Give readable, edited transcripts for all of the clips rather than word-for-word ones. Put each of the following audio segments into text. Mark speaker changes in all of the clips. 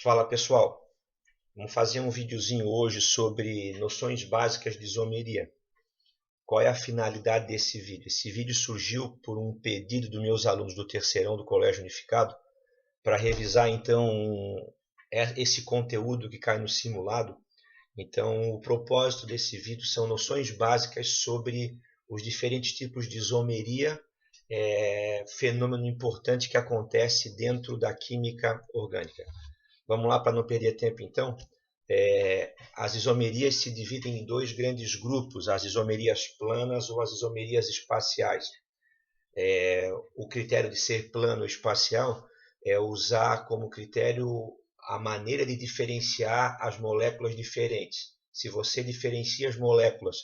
Speaker 1: Fala pessoal, vamos fazer um videozinho hoje sobre noções básicas de isomeria. Qual é a finalidade desse vídeo? Esse vídeo surgiu por um pedido dos meus alunos do terceirão do Colégio Unificado para revisar então esse conteúdo que cai no simulado. Então o propósito desse vídeo são noções básicas sobre os diferentes tipos de isomeria, fenômeno importante que acontece dentro da química orgânica. Vamos lá para não perder tempo então. As isomerias se dividem em dois grandes grupos, as isomerias planas ou as isomerias espaciais. O critério de ser plano ou espacial é usar como critério a maneira de diferenciar as moléculas diferentes. Se você diferencia as moléculas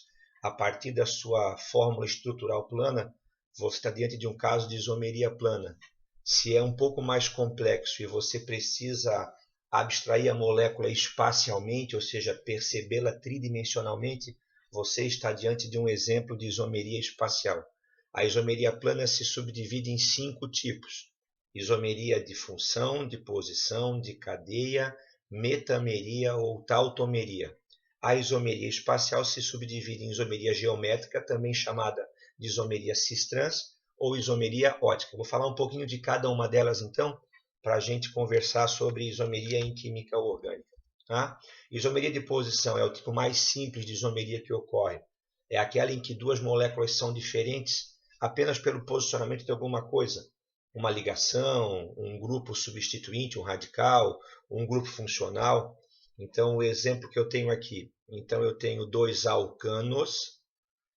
Speaker 1: a partir da sua fórmula estrutural plana, você está diante de um caso de isomeria plana. Se é um pouco mais complexo e você precisa abstrair a molécula espacialmente, ou seja, percebê-la tridimensionalmente, você está diante de um exemplo de isomeria espacial. A isomeria plana se subdivide em 5 tipos: isomeria de função, de posição, de cadeia, metameria ou tautomeria. A isomeria espacial se subdivide em isomeria geométrica, também chamada de isomeria cis-trans ou isomeria ótica. Vou falar um pouquinho de cada uma delas então, para a gente conversar sobre isomeria em química orgânica. Tá? Isomeria de posição é o tipo mais simples de isomeria que ocorre. É aquela em que duas moléculas são diferentes apenas pelo posicionamento de alguma coisa. Uma ligação, um grupo substituinte, um radical, um grupo funcional. Então, o exemplo que eu tenho aqui. Então, eu tenho 2 alcanos.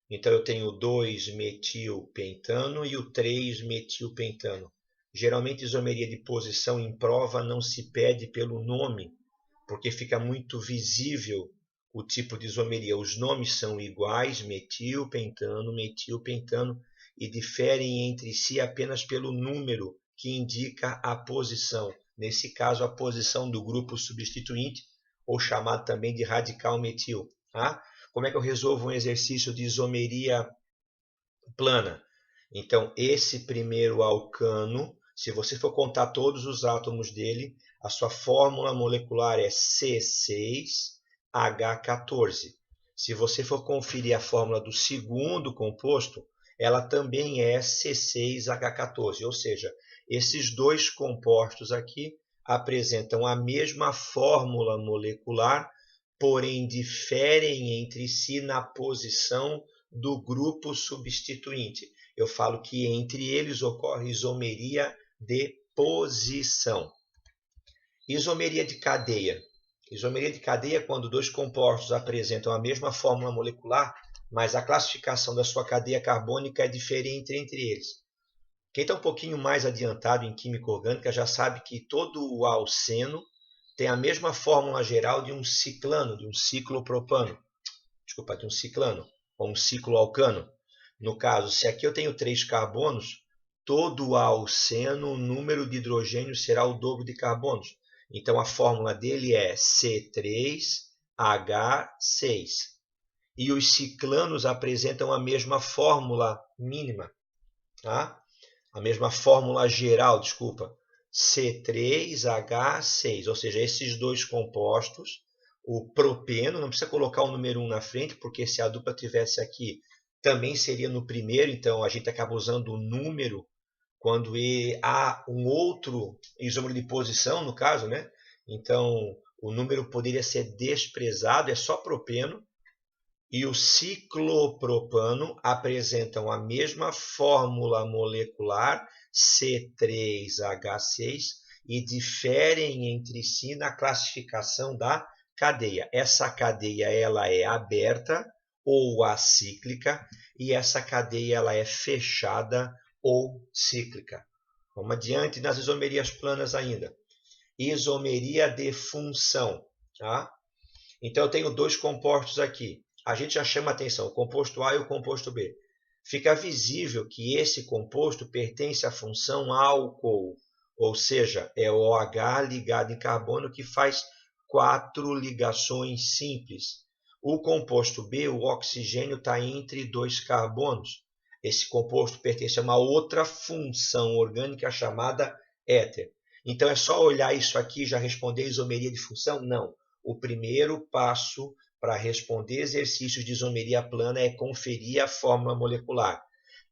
Speaker 1: Então, eu tenho 2-metilpentano e o 3-metilpentano. Geralmente, isomeria de posição em prova não se pede pelo nome, porque fica muito visível o tipo de isomeria. Os nomes são iguais, metilpentano, metilpentano, e diferem entre si apenas pelo número que indica a posição. Nesse caso, a posição do grupo substituinte, ou chamado também de radical metil. Tá? Como é que eu resolvo um exercício de isomeria plana? Então, esse primeiro alcano, se você for contar todos os átomos dele, a sua fórmula molecular é C6H14. Se você for conferir a fórmula do segundo composto, ela também é C6H14, ou seja, esses dois compostos aqui apresentam a mesma fórmula molecular, porém diferem entre si na posição do grupo substituinte. Eu falo que entre eles ocorre isomeria de posição. Isomeria de cadeia. Isomeria de cadeia é quando dois compostos apresentam a mesma fórmula molecular, mas a classificação da sua cadeia carbônica é diferente entre eles. Quem está um pouquinho mais adiantado em química orgânica já sabe que todo o alceno tem a mesma fórmula geral de um ciclano, de um ciclopropano. Desculpa, de um ciclano, ou um cicloalcano. No caso, se aqui eu tenho 3 carbonos, todo alceno, o número de hidrogênio será o dobro de carbonos. Então, a fórmula dele é C3H6. E os ciclanos apresentam a mesma fórmula mínima. Tá? A mesma fórmula geral, desculpa. C3H6. Ou seja, esses dois compostos, o propeno, não precisa colocar o número 1 na frente, porque se a dupla tivesse aqui, também seria no primeiro, então a gente acaba usando o número quando há um outro isômero de posição, no caso, né? Então o número poderia ser desprezado, é só propeno. E o ciclopropano apresentam a mesma fórmula molecular, C3H6, e diferem entre si na classificação da cadeia. Essa cadeia ela é aberta ou acíclica e essa cadeia ela é fechada ou cíclica. Vamos adiante nas isomerias planas ainda. Isomeria de função. Tá? Então eu tenho dois compostos aqui. A gente já chama atenção, o composto A e o composto B. Fica visível que esse composto pertence à função álcool, ou seja, é o OH ligado em carbono que faz 4 ligações simples. O composto B, o oxigênio, está entre 2 carbonos. Esse composto pertence a uma outra função orgânica chamada éter. Então é só olhar isso aqui e já responder isomeria de função? Não. O primeiro passo para responder exercícios de isomeria plana é conferir a fórmula molecular.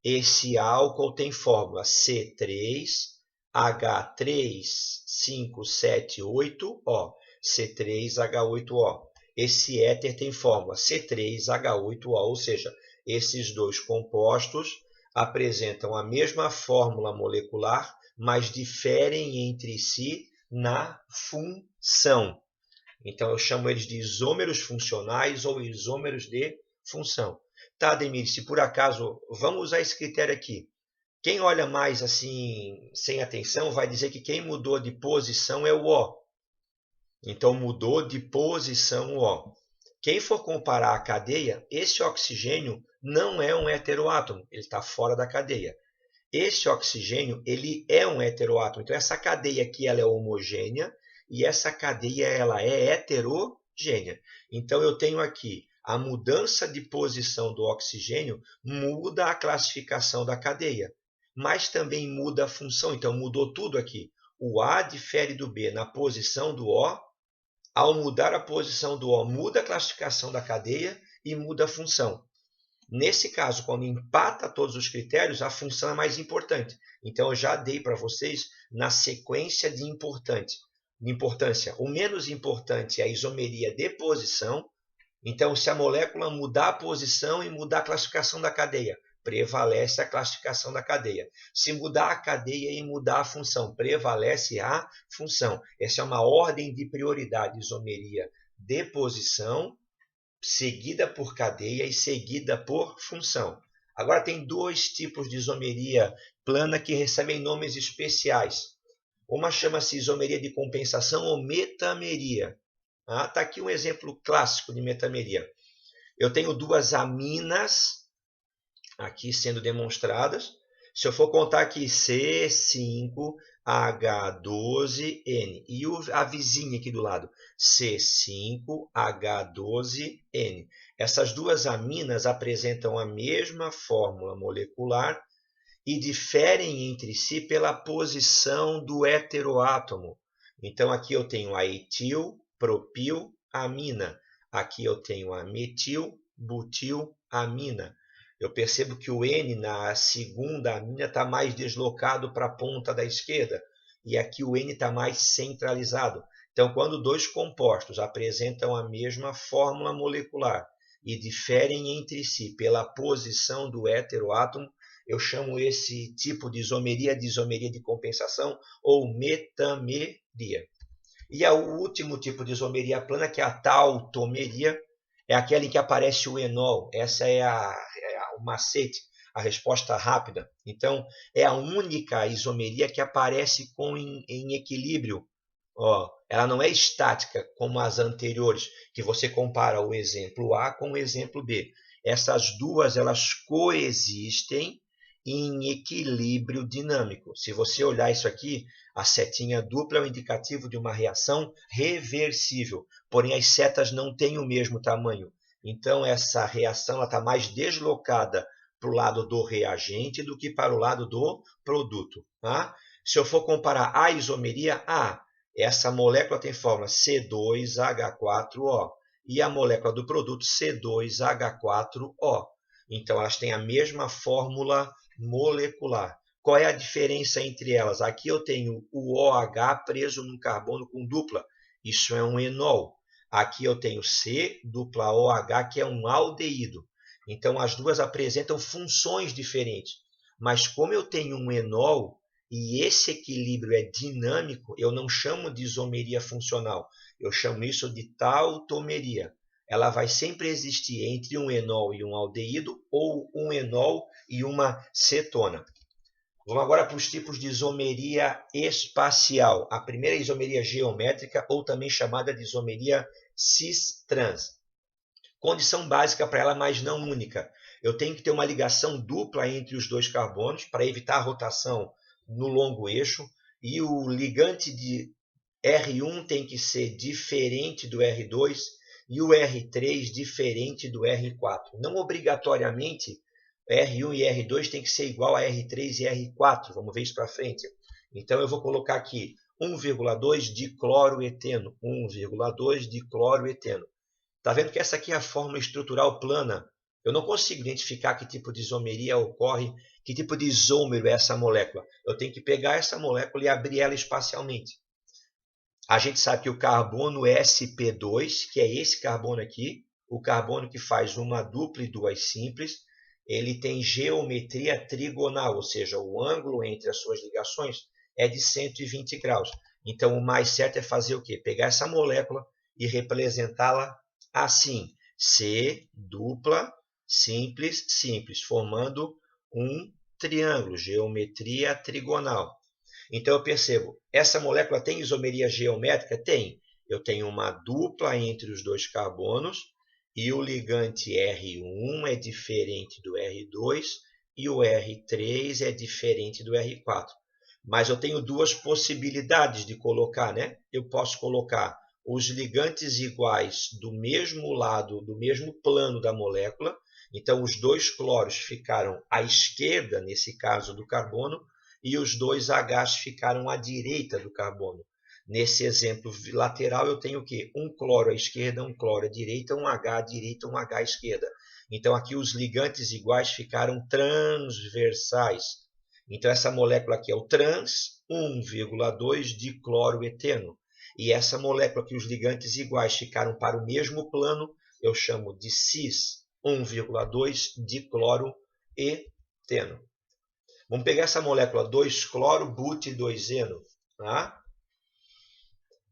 Speaker 1: Esse álcool tem fórmula C3H3,578O, C3H8O. Esse éter tem fórmula C3H8O, ou seja, esses dois compostos apresentam a mesma fórmula molecular, mas diferem entre si na função. Então, eu chamo eles de isômeros funcionais ou isômeros de função. Tá, Ademir, se por acaso, vamos usar esse critério aqui. Quem olha mais assim, sem atenção, vai dizer que quem mudou de posição é o O. Então, mudou de posição o O. Quem for comparar a cadeia, esse oxigênio não é um heteroátomo, ele está fora da cadeia. Esse oxigênio ele é um heteroátomo. Então, essa cadeia aqui ela é homogênea e essa cadeia ela é heterogênea. Então, eu tenho aqui a mudança de posição do oxigênio muda a classificação da cadeia, mas também muda a função. Então, mudou tudo aqui. O A difere do B na posição do O. Ao mudar a posição do O, muda a classificação da cadeia e muda a função. Nesse caso, quando empata todos os critérios, a função é mais importante. Então, eu já dei para vocês na sequência de importância. O menos importante é a isomeria de posição. Então, se a molécula mudar a posição e mudar a classificação da cadeia, prevalece a classificação da cadeia. Se mudar a cadeia e mudar a função, prevalece a função. Essa é uma ordem de prioridade: isomeria de posição, seguida por cadeia e seguida por função. Agora tem dois tipos de isomeria plana que recebem nomes especiais. Uma chama-se isomeria de compensação ou metameria. Está aqui um exemplo clássico de metameria. Eu tenho duas aminas aqui sendo demonstradas. Se eu for contar aqui C5H12N e a vizinha aqui do lado, C5H12N. Essas duas aminas apresentam a mesma fórmula molecular e diferem entre si pela posição do heteroátomo. Então, aqui eu tenho a etil-propilamina. Aqui eu tenho a metil-butilamina. Eu percebo que o N na segunda amina está mais deslocado para a ponta da esquerda. E aqui o N está mais centralizado. Então, quando dois compostos apresentam a mesma fórmula molecular e diferem entre si pela posição do heteroátomo, eu chamo esse tipo de isomeria de compensação ou metameria. E o último tipo de isomeria plana, que é a tautomeria, é aquela em que aparece o enol. Essa é o macete, a resposta rápida. Então, é a única isomeria que aparece em equilíbrio. Ela não é estática como as anteriores, que você compara o exemplo A com o exemplo B. Essas duas elas coexistem em equilíbrio dinâmico. Se você olhar isso aqui, a setinha dupla é o indicativo de uma reação reversível, porém as setas não têm o mesmo tamanho. Então, essa reação está mais deslocada para o lado do reagente do que para o lado do produto. Tá? Se eu for comparar a isomeria, essa molécula tem fórmula C2H4O e a molécula do produto C2H4O. Então, elas têm a mesma fórmula molecular. Qual é a diferença entre elas? Aqui eu tenho o OH preso num carbono com dupla. Isso é um enol. Aqui eu tenho C-OH, que é um aldeído. Então, as duas apresentam funções diferentes. Mas como eu tenho um enol e esse equilíbrio é dinâmico, eu não chamo de isomeria funcional. Eu chamo isso de tautomeria. Ela vai sempre existir entre um enol e um aldeído ou um enol e uma cetona. Vamos agora para os tipos de isomeria espacial. A primeira é a isomeria geométrica, ou também chamada de isomeria cis-trans. Condição básica para ela, mas não única. Eu tenho que ter uma ligação dupla entre os dois carbonos para evitar a rotação no longo eixo. E o ligante de R1 tem que ser diferente do R2 e o R3 diferente do R4. Não obrigatoriamente R1 e R2 tem que ser igual a R3 e R4. Vamos ver isso para frente. Então, eu vou colocar aqui 1,2 dicloroeteno. 1,2 dicloroeteno. Está vendo que essa aqui é a fórmula estrutural plana? Eu não consigo identificar que tipo de isomeria ocorre, que tipo de isômero é essa molécula. Eu tenho que pegar essa molécula e abrir ela espacialmente. A gente sabe que o carbono sp2, que é esse carbono aqui, o carbono que faz uma dupla e duas simples, ele tem geometria trigonal, ou seja, o ângulo entre as suas ligações é de 120 graus. Então, o mais certo é fazer o quê? Pegar essa molécula e representá-la assim, C dupla, simples, simples, formando um triângulo, geometria trigonal. Então eu percebo, essa molécula tem isomeria geométrica? Tem. Eu tenho uma dupla entre os dois carbonos e o ligante R1 é diferente do R2 e o R3 é diferente do R4. Mas eu tenho duas possibilidades de colocar, né? Eu posso colocar os ligantes iguais do mesmo lado, do mesmo plano da molécula. Então, os dois cloros ficaram à esquerda, nesse caso, do carbono, e os dois Hs ficaram à direita do carbono. Nesse exemplo lateral, eu tenho o quê? Um cloro à esquerda, um cloro à direita, um H à direita, um H à esquerda. Então, aqui os ligantes iguais ficaram transversais. Então, essa molécula aqui é o trans 1,2 dicloroeteno. E essa molécula que os ligantes iguais ficaram para o mesmo plano, eu chamo de cis 1,2 dicloroeteno. Vamos pegar essa molécula 2-cloro-bute-2-eno. Tá?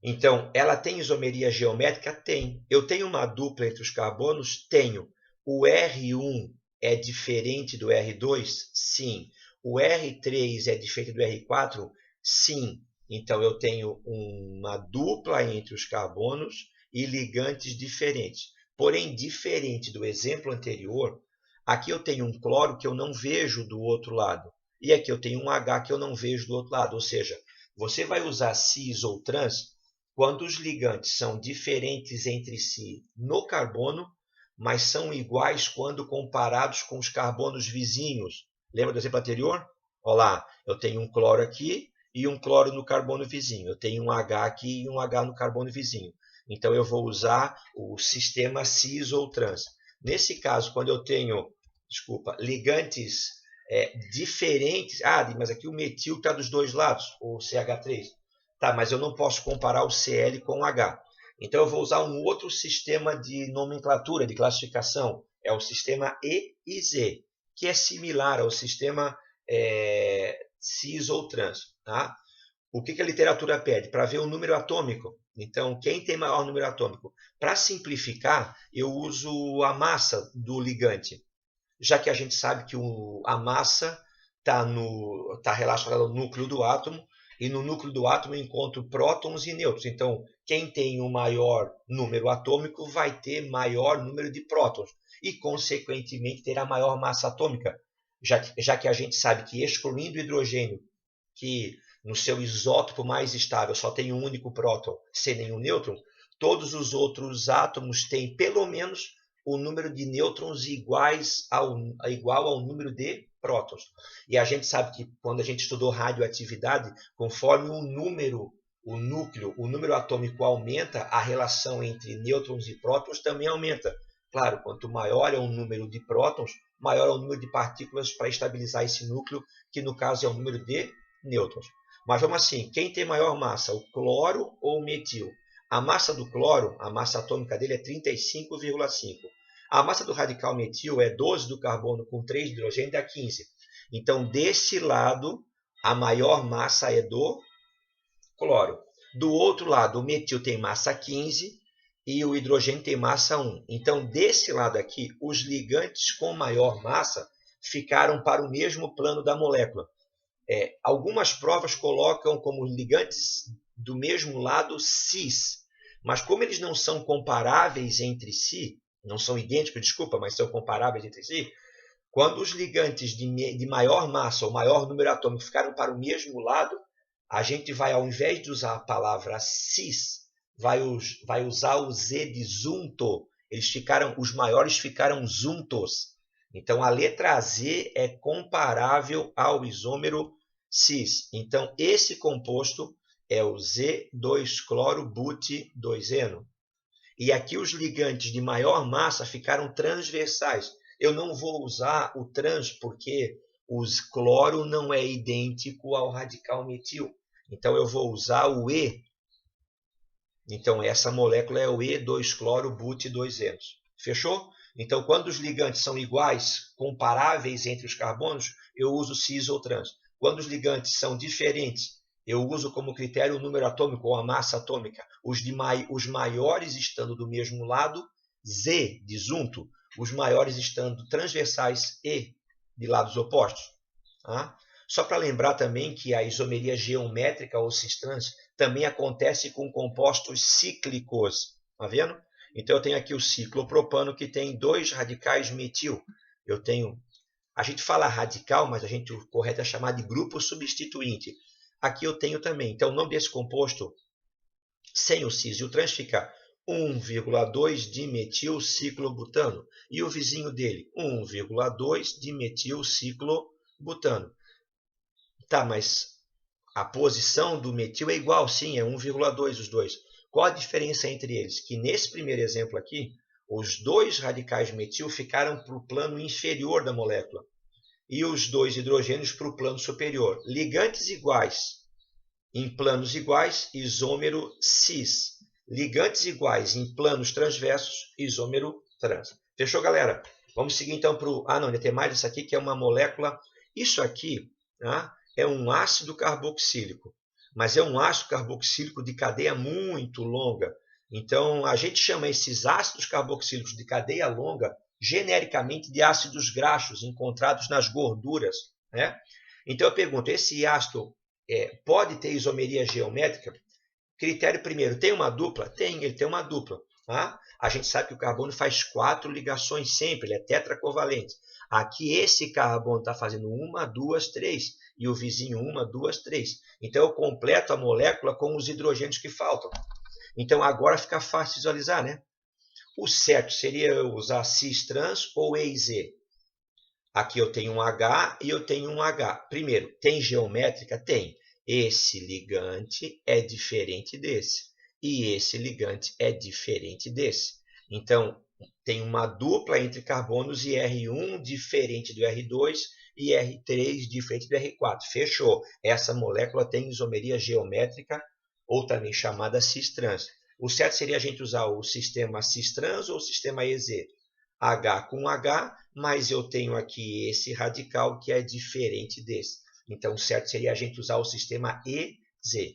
Speaker 1: Então, ela tem isomeria geométrica? Tem. Eu tenho uma dupla entre os carbonos? Tenho. O R1 é diferente do R2? Sim. O R3 é diferente do R4? Sim. Então, eu tenho uma dupla entre os carbonos e ligantes diferentes. Porém, diferente do exemplo anterior, aqui eu tenho um cloro que eu não vejo do outro lado. E aqui eu tenho um H que eu não vejo do outro lado. Ou seja, você vai usar cis ou trans quando os ligantes são diferentes entre si no carbono, mas são iguais quando comparados com os carbonos vizinhos. Lembra do exemplo anterior? Olha lá, eu tenho um cloro aqui e um cloro no carbono vizinho. Eu tenho um H aqui e um H no carbono vizinho. Então, eu vou usar o sistema cis ou trans. Nesse caso, quando eu tenho, ligantes diferentes... mas aqui o metil está dos dois lados, o CH3. Tá, mas eu não posso comparar o Cl com o H. Então, eu vou usar um outro sistema de nomenclatura, de classificação. É o sistema E e Z, que é similar ao sistema cis ou trans. Tá? O que a literatura pede? Para ver o número atômico. Então, quem tem maior número atômico? Para simplificar, eu uso a massa do ligante, já que a gente sabe que a massa está relacionada ao núcleo do átomo, e no núcleo do átomo eu encontro prótons e nêutrons. Então, quem tem o maior número atômico vai ter maior número de prótons e, consequentemente, terá maior massa atômica, já que a gente sabe que excluindo o hidrogênio, que no seu isótopo mais estável só tem um único próton sem nenhum nêutron, todos os outros átomos têm pelo menos o número de nêutrons igual ao número de prótons. E a gente sabe que quando a gente estudou radioatividade, conforme o número atômico aumenta, a relação entre nêutrons e prótons também aumenta. Claro, quanto maior é o número de prótons, maior é o número de partículas para estabilizar esse núcleo, que no caso é o número de nêutrons. Mas vamos assim, quem tem maior massa, o cloro ou o metil? A massa do cloro, a massa atômica dele é 35,5. A massa do radical metil é 12 do carbono com 3 de hidrogênio, dá 15. Então, desse lado, a maior massa é do cloro. Do outro lado, o metil tem massa 15 e o hidrogênio tem massa 1. Então, desse lado aqui, os ligantes com maior massa ficaram para o mesmo plano da molécula. Algumas provas colocam como ligantes do mesmo lado cis, mas como eles não são comparáveis entre si, não são idênticos, mas são comparáveis entre si, quando os ligantes de maior massa ou maior número atômico ficaram para o mesmo lado, a gente vai, ao invés de usar a palavra cis, vai usar o Z de junto. Os maiores ficaram juntos. Então, a letra Z é comparável ao isômero cis. Então, esse composto é o Z2-cloro-but-2-eno. E aqui os ligantes de maior massa ficaram transversais. Eu não vou usar o trans porque o cloro não é idêntico ao radical metil. Então eu vou usar o E. Então essa molécula é o E2-cloro-but-2-eno. Fechou? Então quando os ligantes são iguais, comparáveis entre os carbonos, eu uso cis ou trans. Quando os ligantes são diferentes, eu uso como critério o número atômico ou a massa atômica. Os maiores estando do mesmo lado, Z de junto. Os maiores estando transversais, E de lados opostos. Tá? Só para lembrar também que a isomeria geométrica ou cis-trans também acontece com compostos cíclicos. Tá vendo? Então eu tenho aqui o ciclopropano que tem 2 radicais metil. A gente fala radical, mas o correto é chamar de grupo substituinte. Aqui eu tenho também. Então, o nome desse composto, sem o cis e o trans, fica 1,2-dimetilciclobutano. E o vizinho dele, 1,2-dimetilciclobutano. Tá, mas a posição do metil é igual, sim, é 1,2 os dois. Qual a diferença entre eles? Que nesse primeiro exemplo aqui, os 2 radicais metil ficaram para o plano inferior da molécula e os 2 hidrogênios para o plano superior. Ligantes iguais em planos iguais, isômero cis. Ligantes iguais em planos transversos, isômero trans. Fechou, galera? Vamos seguir então para o... não, ainda tem mais isso aqui que é uma molécula... Isso aqui é um ácido carboxílico, mas é um ácido carboxílico de cadeia muito longa. Então, a gente chama esses ácidos carboxílicos de cadeia longa genericamente de ácidos graxos encontrados nas gorduras. Né? Então eu pergunto, esse ácido pode ter isomeria geométrica? Critério primeiro, tem uma dupla? Tem, ele tem uma dupla. Tá? A gente sabe que o carbono faz 4 ligações sempre, ele é tetracovalente. Aqui esse carbono está fazendo 1, 2, 3, e o vizinho 1, 2, 3. Então eu completo a molécula com os hidrogênios que faltam. Então agora fica fácil visualizar, né? O certo seria eu usar cis-trans ou E-Z. Aqui eu tenho um H e eu tenho um H. Primeiro, tem geométrica? Tem. Esse ligante é diferente desse. E esse ligante é diferente desse. Então, tem uma dupla entre carbonos e R1 diferente do R2 e R3 diferente do R4. Fechou. Essa molécula tem isomeria geométrica, ou também chamada cis-trans. O certo seria a gente usar o sistema cis-trans ou o sistema EZ. H com H, mas eu tenho aqui esse radical que é diferente desse. Então, o certo seria a gente usar o sistema EZ.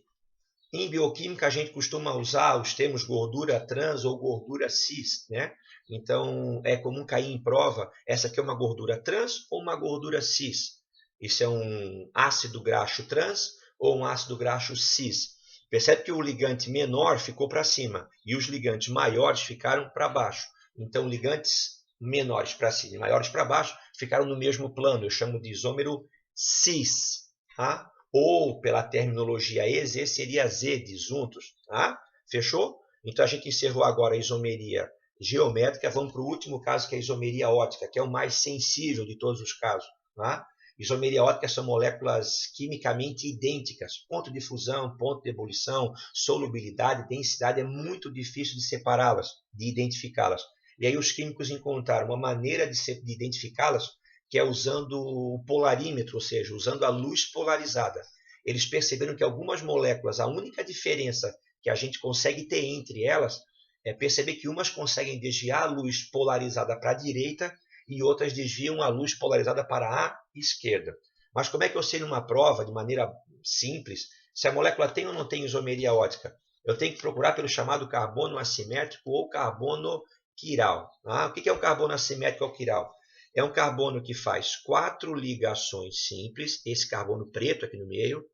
Speaker 1: Em bioquímica, a gente costuma usar os termos gordura trans ou gordura cis. Né? Então, é comum cair em prova, essa aqui é uma gordura trans ou uma gordura cis? Isso é um ácido graxo trans ou um ácido graxo cis? Percebe que o ligante menor ficou para cima e os ligantes maiores ficaram para baixo. Então, ligantes menores para cima e maiores para baixo ficaram no mesmo plano. Eu chamo de isômero cis. Tá? Ou, pela terminologia EZ, seria Z de juntos. Tá? Fechou? Então, a gente encerrou agora a isomeria geométrica. Vamos para o último caso, que é a isomeria óptica, que é o mais sensível de todos os casos. Tá? Isomeria óptica são moléculas quimicamente idênticas. Ponto de fusão, ponto de ebulição, solubilidade, densidade. É muito difícil de separá-las, de identificá-las. E aí os químicos encontraram uma maneira de identificá-las, que é usando o polarímetro, ou seja, usando a luz polarizada. Eles perceberam que algumas moléculas, a única diferença que a gente consegue ter entre elas é perceber que umas conseguem desviar a luz polarizada para a direita e outras desviam a luz polarizada para a esquerda. Mas como é que eu sei numa prova, de maneira simples, se a molécula tem ou não tem isomeria óptica? Eu tenho que procurar pelo chamado carbono assimétrico ou carbono quiral. O que é um carbono assimétrico ou quiral? É um carbono que faz 4 ligações simples, esse carbono preto aqui no meio.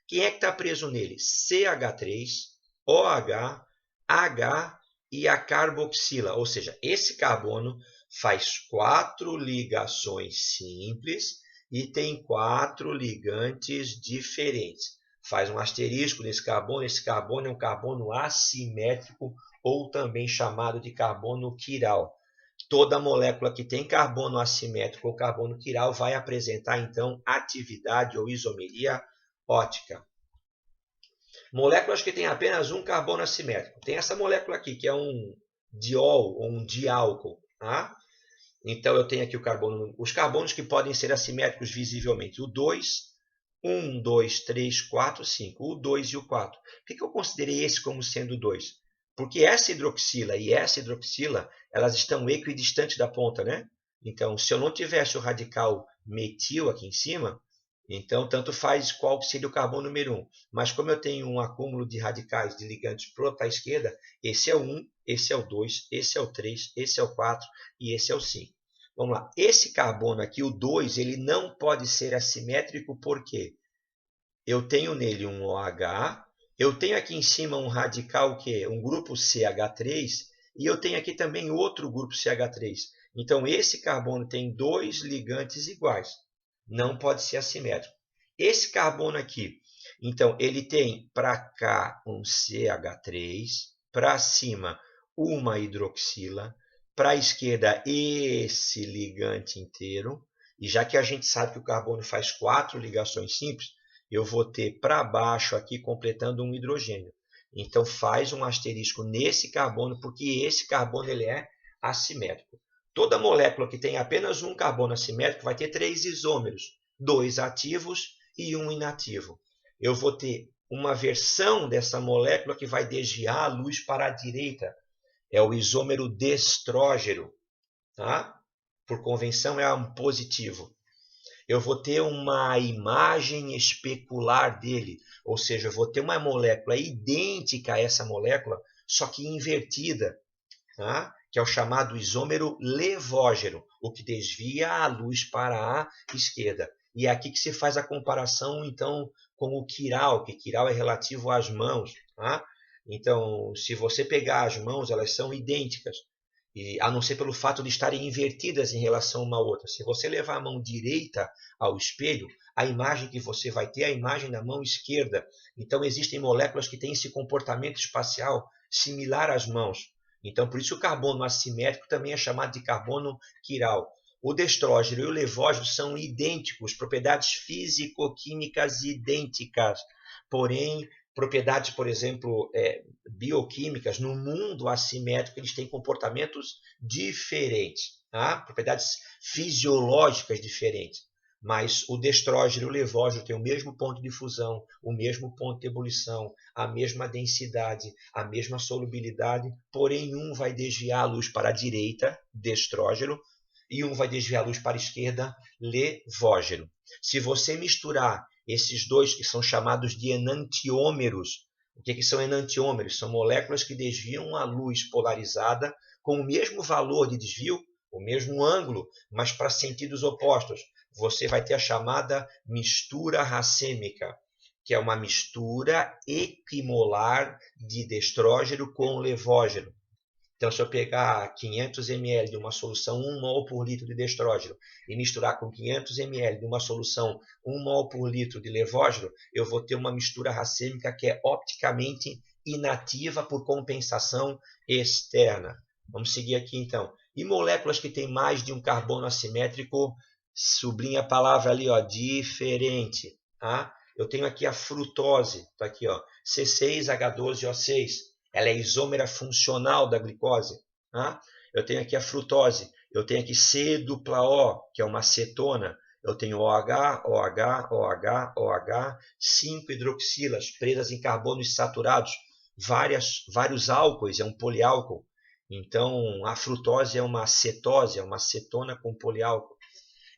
Speaker 1: Quem é que está preso nele? CH3, OH, H e a carboxila. Ou seja, esse carbono faz 4 ligações simples e tem 4 ligantes diferentes. Faz um asterisco nesse carbono. Esse carbono é um carbono assimétrico ou também chamado de carbono quiral. Toda molécula que tem carbono assimétrico ou carbono quiral vai apresentar, então, atividade ou isomeria óptica. Moléculas que têm apenas um carbono assimétrico. Tem essa molécula aqui, que é um diol ou um diálcool. Tá? Então, eu tenho aqui o carbono, os carbonos que podem ser assimétricos visivelmente. O 2, 1, 2, 3, 4, 5. O 2 e o 4. Por que eu considerei esse como sendo o 2? Porque essa hidroxila e essa hidroxila, elas estão equidistantes da ponta, né? Então, se eu não tivesse o radical metil aqui em cima, então tanto faz qual seria o carbono número 1. Mas como eu tenho um acúmulo de radicais de ligantes para a esquerda, esse é o 1, esse é o 2, esse é o 3, esse é o 4 e esse é o 5. Vamos lá. Esse carbono aqui, o 2, ele não pode ser assimétrico porque eu tenho nele um OH, eu tenho aqui em cima um radical que é um grupo CH3 e eu tenho aqui também outro grupo CH3. Então, esse carbono tem dois ligantes iguais. Não pode ser assimétrico. Esse carbono aqui, então, ele tem para cá um CH3, para cima uma hidroxila, para a esquerda esse ligante inteiro. E já que a gente sabe que o carbono faz 4 ligações simples, eu vou ter para baixo aqui completando um hidrogênio. Então faz um asterisco nesse carbono, porque esse carbono ele é assimétrico. Toda molécula que tem apenas um carbono assimétrico vai ter 3 isômeros, 2 ativos e 1 inativo. Eu vou ter uma versão dessa molécula que vai desviar a luz para a direita. É o isômero destrógeno. Tá? Por convenção é um positivo. Eu vou ter uma imagem especular dele, ou seja, eu vou ter uma molécula idêntica a essa molécula, só que invertida, tá? Que é o chamado isômero levógeno, o que desvia a luz para a esquerda. E é aqui que se faz a comparação, então, com o quiral, que quiral é relativo às mãos. Tá? Então, se você pegar as mãos, elas são idênticas, e, a não ser pelo fato de estarem invertidas em relação uma à outra. Se você levar a mão direita ao espelho, a imagem que você vai ter é a imagem da mão esquerda. Então, existem moléculas que têm esse comportamento espacial similar às mãos. Então, por isso o carbono assimétrico também é chamado de carbono quiral. O destrógeno e o levógeno são idênticos, propriedades físico-químicas idênticas, porém propriedades, por exemplo, bioquímicas, no mundo assimétrico, eles têm comportamentos diferentes, tá? Propriedades fisiológicas diferentes. Mas o destrógeno e o levógeno têm o mesmo ponto de fusão, o mesmo ponto de ebulição, a mesma densidade, a mesma solubilidade, porém um vai desviar a luz para a direita, destrógeno, e um vai desviar a luz para a esquerda, levógeno. Se você misturar esses dois que são chamados de enantiômeros. O que são enantiômeros? São moléculas que desviam a luz polarizada com o mesmo valor de desvio, o mesmo ângulo, mas para sentidos opostos. Você vai ter a chamada mistura racêmica, que é uma mistura equimolar de destrógeno com levógeno. Então, se eu pegar 500 ml de uma solução 1 mol por litro de destrógeno e misturar com 500 ml de uma solução 1 mol por litro de levógeno, eu vou ter uma mistura racêmica que é opticamente inativa por compensação externa. Vamos seguir aqui, então. E moléculas que têm mais de um carbono assimétrico, sublinha a palavra ali, ó, diferente. Tá? Eu tenho aqui a frutose, tá aqui, ó, C6H12O6. Ela é isômera funcional da glicose. Tá? Eu tenho aqui a frutose. Eu tenho aqui C-dupla-O, que é uma cetona. Eu tenho OH, OH, OH, OH, 5 hidroxilas presas em carbonos saturados. Vários álcoois, é um poliálcool. Então, a frutose é uma cetose, é uma cetona com poliálcool.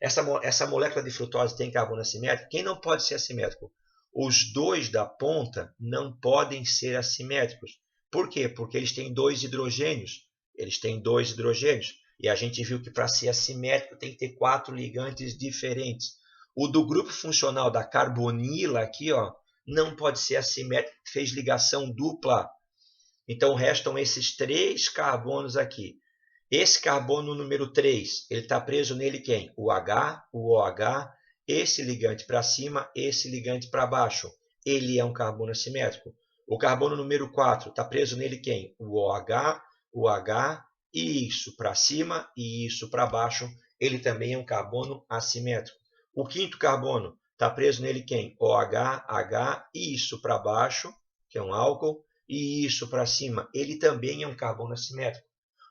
Speaker 1: Essa molécula de frutose tem carbono assimétrico? Quem não pode ser assimétrico? Os dois da ponta não podem ser assimétricos. Por quê? Porque eles têm dois hidrogênios. Eles têm dois hidrogênios. E a gente viu que para ser assimétrico tem que ter 4 ligantes diferentes. O do grupo funcional da carbonila aqui, ó, não pode ser assimétrico, fez ligação dupla. Então restam esses 3 carbonos aqui. Esse carbono número 3, ele está preso nele quem? O H, o OH, esse ligante para cima, esse ligante para baixo. Ele é um carbono assimétrico. O carbono número 4, está preso nele quem? O OH, o H, e isso para cima e isso para baixo. Ele também é um carbono assimétrico. O quinto carbono, está preso nele quem? OH, H, e isso para baixo. que é um álcool, e isso para cima, ele também é um carbono assimétrico.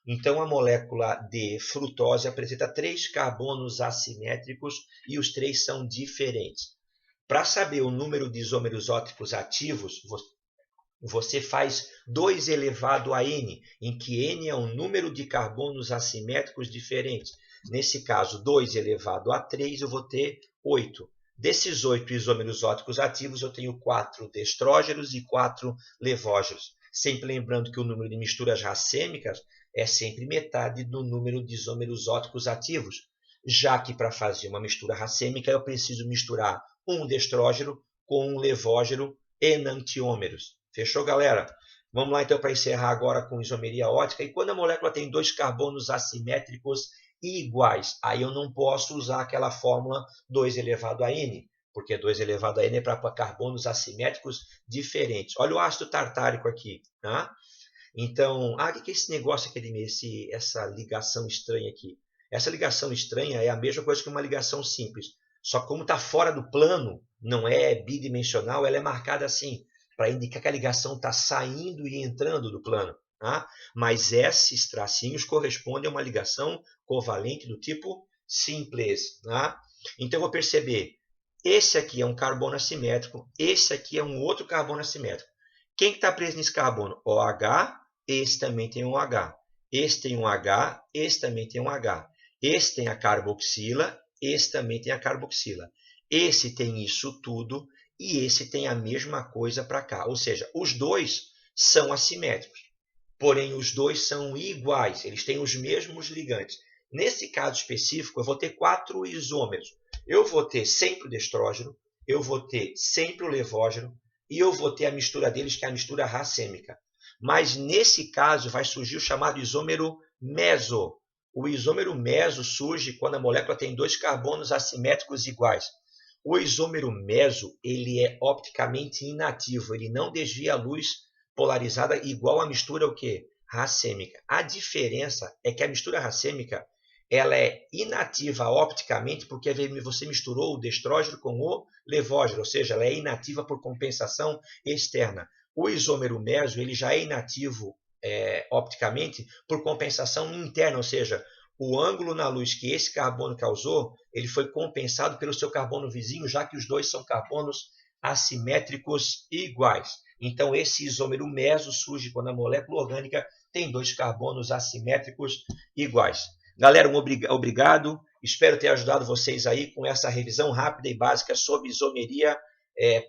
Speaker 1: Então, a molécula de frutose apresenta 3 carbonos assimétricos e os 3 são diferentes. Para saber o número de isômeros ópticos ativos, você faz 2 elevado a n, em que n é um número de carbonos assimétricos diferentes. Nesse caso, 2 elevado a 3, eu vou ter 8. Desses 8 isômeros ópticos ativos, eu tenho 4 destrógenos e 4 levógenos. Sempre lembrando que o número de misturas racêmicas é sempre metade do número de isômeros ópticos ativos, já que para fazer uma mistura racêmica eu preciso misturar um destrógeno com um levógeno enantiômeros. Fechou, galera? Vamos lá então para encerrar agora com isomeria óptica. E quando a molécula tem 2 carbonos assimétricos iguais, aí eu não posso usar aquela fórmula 2 elevado a n, porque 2 elevado a n é para carbonos assimétricos diferentes. Olha o ácido tartárico aqui, tá? Então, o que é esse negócio aqui, essa ligação estranha aqui? Essa ligação estranha é a mesma coisa que uma ligação simples. Só que como está fora do plano, não é bidimensional, ela é marcada assim, para indicar que a ligação está saindo e entrando do plano. Tá? Mas esses tracinhos correspondem a uma ligação covalente do tipo simples. Tá? Então, eu vou perceber, esse aqui é um carbono assimétrico, esse aqui é um outro carbono assimétrico. Quem está preso nesse carbono? OH, esse também tem um H. Esse tem um H, esse também tem um H. Esse tem a carboxila, esse também tem a carboxila. Esse tem isso tudo e esse tem a mesma coisa para cá. Ou seja, os dois são assimétricos. Porém, os dois são iguais. Eles têm os mesmos ligantes. Nesse caso específico, eu vou ter 4 isômeros. Eu vou ter sempre o destrógeno, eu vou ter sempre o levógeno e eu vou ter a mistura deles, que é a mistura racêmica. Mas nesse caso vai surgir o chamado isômero meso. O isômero meso surge quando a molécula tem 2 carbonos assimétricos iguais. O isômero meso ele é opticamente inativo, ele não desvia a luz polarizada igual a mistura o quê? Racêmica. A diferença é que a mistura racêmica ela é inativa opticamente porque você misturou o destrógeno com o levógeno, ou seja, ela é inativa por compensação externa. O isômero meso ele já é inativo opticamente por compensação interna, ou seja, o ângulo na luz que esse carbono causou, ele foi compensado pelo seu carbono vizinho, já que os dois são carbonos assimétricos iguais. Então, esse isômero meso surge quando a molécula orgânica tem 2 carbonos assimétricos iguais. Galera, obrigado. Espero ter ajudado vocês aí com essa revisão rápida e básica sobre isomeria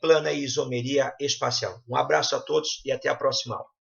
Speaker 1: plana e isomeria espacial. Um abraço a todos e até a próxima aula.